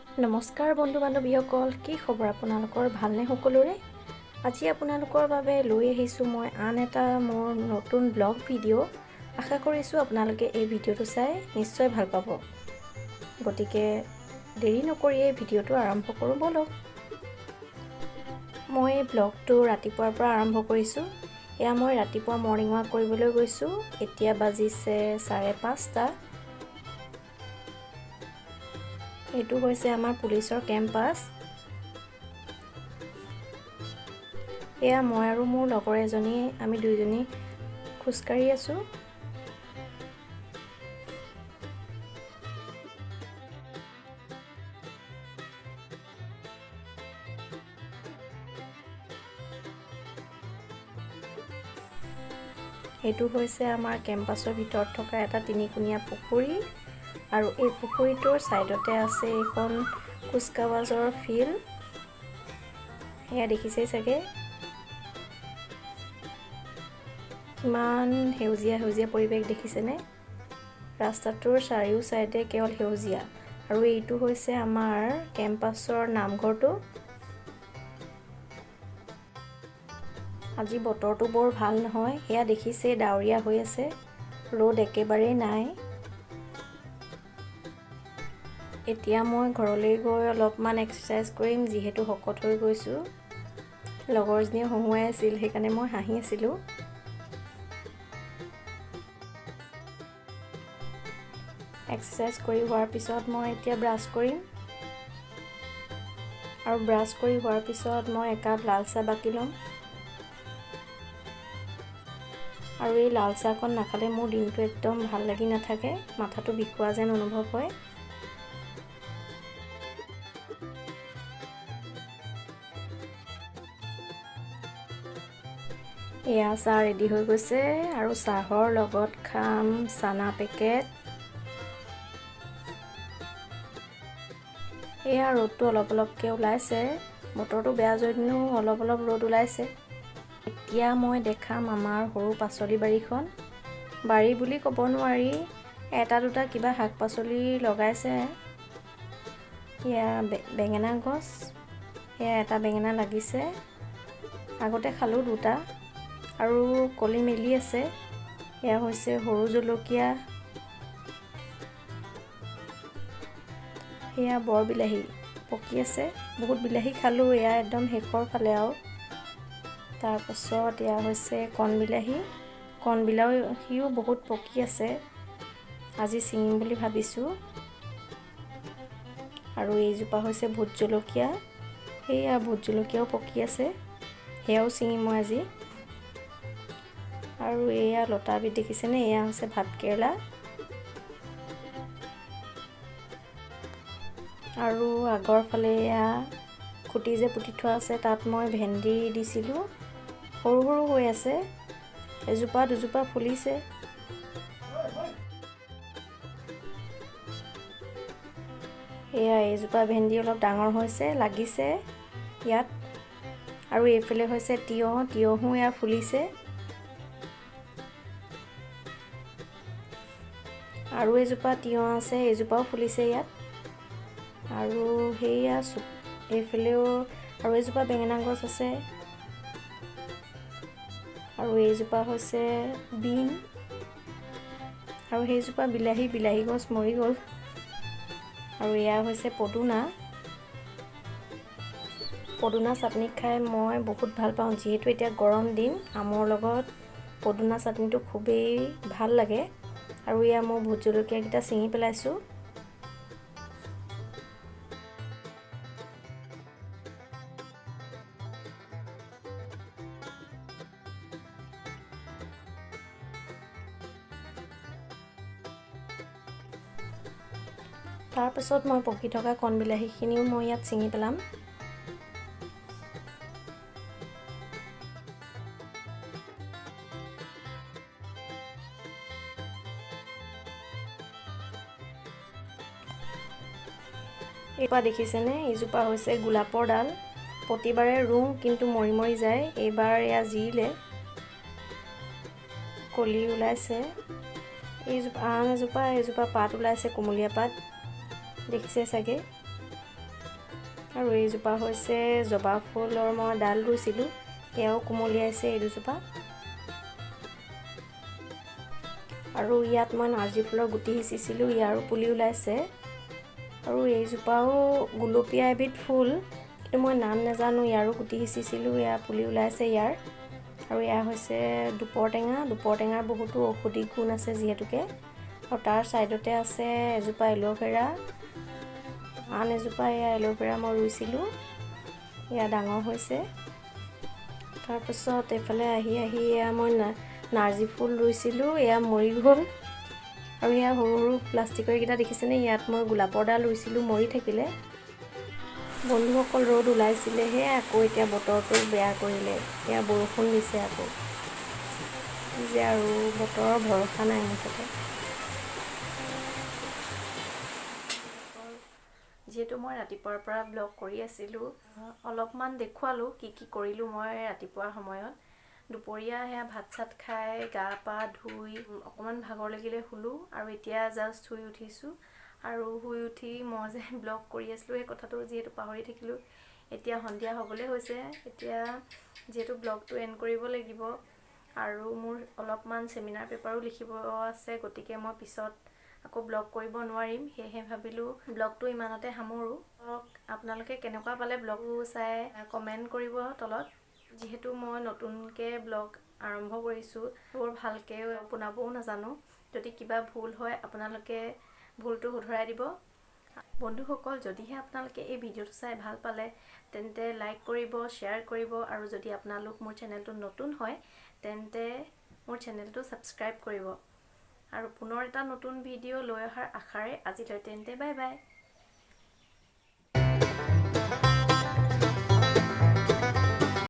নমস্কাৰ বন্ধু বান্ধৱীসকল, কি খবৰ আপোনালোকৰ? ভালনে সকলোৰে? আজি আপোনালোকৰ বাবে লৈ আহিছোঁ মই আন এটা মোৰ নতুন ব্লগ ভিডিঅ'। আশা কৰিছোঁ আপোনালোকে এই ভিডিঅ'টো চাই নিশ্চয় ভাল পাব। গতিকে দেৰি নকৰি এই ভিডিঅ'টো আৰম্ভ কৰোঁ ব'লক। মই এই ব্লগটো ৰাতিপুৱাৰ পৰা আৰম্ভ কৰিছোঁ। এয়া মই ৰাতিপুৱা মৰ্ণিং ৱাক কৰিবলৈ গৈছোঁ। এতিয়া বাজিছে 5:30। এইটো হৈছে আমাৰ পুলিচৰ কেম্পাছ। এয়া মই আৰু মোৰ লগৰ এজনী, আমি দুইজনী খোজকাঢ়ি আছোঁ। এইটো হৈছে আমাৰ কেম্পাছৰ ভিতৰত থকা এটা তিনিকুণীয়া পুখুৰী, আৰু এই পুখুৰীটোৰ ছাইডতে আছে এইখন কুচকাৱাজৰ ফিল্ড। এয়া দেখিছেই চাগে, কিমান সেউজীয়া সেউজীয়া পৰিৱেশ দেখিছেনে? ৰাস্তাটোৰ চাৰিও ছাইডে কেৱল সেউজীয়া। আৰু এইটো হৈছে আমাৰ কেম্পাছৰ নামঘৰটো। আজি বতৰটো বৰ ভাল নহয়, এয়া দেখিছেই ডাৱৰীয়া হৈ আছে, ৰ'দ একেবাৰেই নাই। এতিয়া মই ঘৰলৈ গৈ অলপমান এক্সাৰচাইজ কৰিম, যিহেতু শকত হৈ গৈছোঁ। লগৰজনীয়ে হহুৱাই আছিল, সেইকাৰণে মই হাঁহি আছিলোঁ। এক্সাৰচাইজ কৰি হোৱাৰ পিছত মই এতিয়া ব্ৰাছ কৰিম, আৰু ব্ৰাছ কৰি হোৱাৰ পিছত মই একাপ লাল চাহ বাকি ল'ম। আৰু এই লাল চাহকণ নাখালে মোৰ দিনটো একদম ভাল লাগি নাথাকে, মাথাটো বিষোৱা যেন অনুভৱ হয়। এয়া চাহ ৰেডি হৈ গৈছে, আৰু চাহৰ লগত খাম চানা পেকেট। এয়া ৰ'দটো অলপ অলপকৈ ওলাইছে, বতৰটো বেয়া যদিও অলপ অলপ ৰ'দ ওলাইছে। এতিয়া মই দেখাম আমাৰ সৰু পাচলি বাৰীখন। বাৰী বুলি ক'ব নোৱাৰি, এটা দুটা কিবা শাক পাচলি লগাইছে। এয়া বেঙেনা গছ, এয়া এটা বেঙেনা লাগিছে, আগতে খালোঁ দুটা, আৰু কলি মেলি আছে। এয়া হৈছে সৰু জলকীয়া, এয়া বৰ বিলাহী পকি আছে, বহুত বিলাহী খালোঁ, এয়া একদম শেষৰ ফালে আৰু। তাৰপাছত এয়া হৈছে কণবিলাহীও বহুত পকি আছে, আজি ছিঙিম বুলি ভাবিছোঁ। আৰু এইজোপা হৈছে ভোট জলকীয়া, সেয়া ভোট জলকীয়াও পকি আছে, সেয়াও ছিঙিম মই আজি। আৰু এয়া লতাবিধ দেখিছেনে, এয়া হৈছে ভাতকেৰেলা। আৰু আগৰ ফালে এয়া খুঁটি যে পুতি থোৱা আছে, তাত মই ভেন্দি দিছিলোঁ, সৰু সৰু হৈ আছে, এজোপা দুজোপা ফুলিছে। এয়া এইজোপা ভেন্দি অলপ ডাঙৰ হৈছে, লাগিছে ইয়াত। আৰু এইফালে হৈছে তিয়ঁহো এয়া ফুলিছে। আৰু এজোপা তিয়ঁহ আছে, এইজোপাও ফুলিছে ইয়াত। আৰু সেয়া এইফালেও আৰু এজোপা বেঙেনা গছ আছে, আৰু এইজোপা হৈছে বিন, আৰু সেইজোপা বিলাহী গছ মৰি গ'ল। আৰু এয়া হৈছে পদুনা চাটনি খাই মই বহুত ভাল পাওঁ, যিহেতু এতিয়া গৰম দিন, আমৰ লগত পদুনা চাটনিটো খুবেই ভাল লাগে। আৰু এয়া মই ভোট জলকীয়াকেইটা ছিঙি পেলাইছোঁ। তাৰপাছত মই পকি থকা কণবিলাহীখিনিও মই ইয়াত ছিঙি পেলাম। এইজোপা দেখিছেনে, এইজোপা হৈছে গোলাপৰ ডাল। প্ৰতিবাৰে ৰুওঁ কিন্তু মৰি মৰি যায়, এইবাৰ এয়া জিৰিলে, কলি ওলাইছে। এইজোপা এজোপা পাত ওলাইছে, কুমলীয়া পাত দেখিছে চাগে। আৰু এইজোপা হৈছে জবা ফুলৰ মই ডাল ৰুইছিলোঁ, এয়াও কুমলীয়াইছে এই দুজোপা। আৰু ইয়াত মই নাৰ্জী ফুলৰ গুটি সিঁচিছিলোঁ, ইয়াৰো পুলি ওলাইছে। আৰু এইজোপাও গুলপীয়া এবিধ ফুল, কিন্তু মই নাম নাজানো, ইয়াৰো গুটি সিঁচিছিলোঁ, ইয়াৰ পুলি ওলাইছে ইয়াৰ। আৰু এয়া হৈছে দুপৰটেঙাৰ বহুতো ঔষধি গুণ আছে যিহেতুকে। আৰু তাৰ ছাইডতে আছে এজোপা এল'ভেৰা, আন এজোপা এয়া এল'ভেৰা মই ৰুইছিলোঁ, এয়া ডাঙৰ হৈছে। তাৰপাছত এইফালে আহি এয়া মই নাৰ্জী ফুল ৰুইছিলোঁ, এয়া মৰি গ'ল। আৰু এয়া সৰু সৰু প্লাষ্টিকৰ কেইটা দেখিছেনে, ইয়াত মই গোলাপৰ ডাল ৰুইছিলোঁ, মৰি থাকিলে। বন্ধুসকল ৰ'দ ওলাইছিলেহে, আকৌ এতিয়া বতৰটো বেয়া কৰিলে, এয়া বৰষুণ দিছে আকৌ যে, আৰু বতৰৰ ভৰসা নাই মুঠতে। যিহেতু মই ৰাতিপুৱাৰ পৰা ব্লগ কৰি আছিলোঁ, অলপমান দেখুৱালোঁ কি কি কৰিলোঁ মই ৰাতিপুৱাৰ সময়ত। দুপৰীয়া সেয়া ভাত চাত খাই গা পা ধুই অকণমান ভাগৰ লাগিলে শুলোঁ, আৰু এতিয়া জাষ্ট শুই উঠিছোঁ। আৰু শুই উঠি মই যে ব্লগ কৰি আছিলোঁ সেই কথাটো যিহেতু পাহৰি থাকিলোঁ। এতিয়া সন্ধিয়া হ'বলৈ হৈছে, এতিয়া যিহেতু ব্লগটো এণ্ড কৰিব লাগিব, আৰু মোৰ অলপমান চেমিনাৰ পেপাৰো লিখিব আছে, গতিকে মই পিছত আকৌ ব্লগ কৰিব নোৱাৰিম, সেয়েহে ভাবিলোঁ ব্লগটো ইমানতে সামৰোঁ। আপোনালোকে কেনেকুৱা পালে ব্লগটো চাই কমেণ্ট কৰিব তলত। যিহেতু মই নতুনকৈ ব্লগ আৰম্ভ কৰিছোঁ, বৰ ভালকৈ বনাবও নাজানো, যদি কিবা ভুল হয় আপোনালোকে ভুলটো শুধৰাই দিব। বন্ধুসকল, যদিহে আপোনালোকে এই ভিডিঅ'টো চাই ভাল পালে তেন্তে লাইক কৰিব, শ্বেয়াৰ কৰিব, আৰু যদি আপোনালোক মোৰ চেনেলটো নতুন হয় তেন্তে মোৰ চেনেলটো ছাবস্ক্ৰাইব কৰিব। আৰু পুনৰ এটা নতুন ভিডিঅ' লৈ অহাৰ আশাৰে আজিলৈ তেন্তে বাই বাই।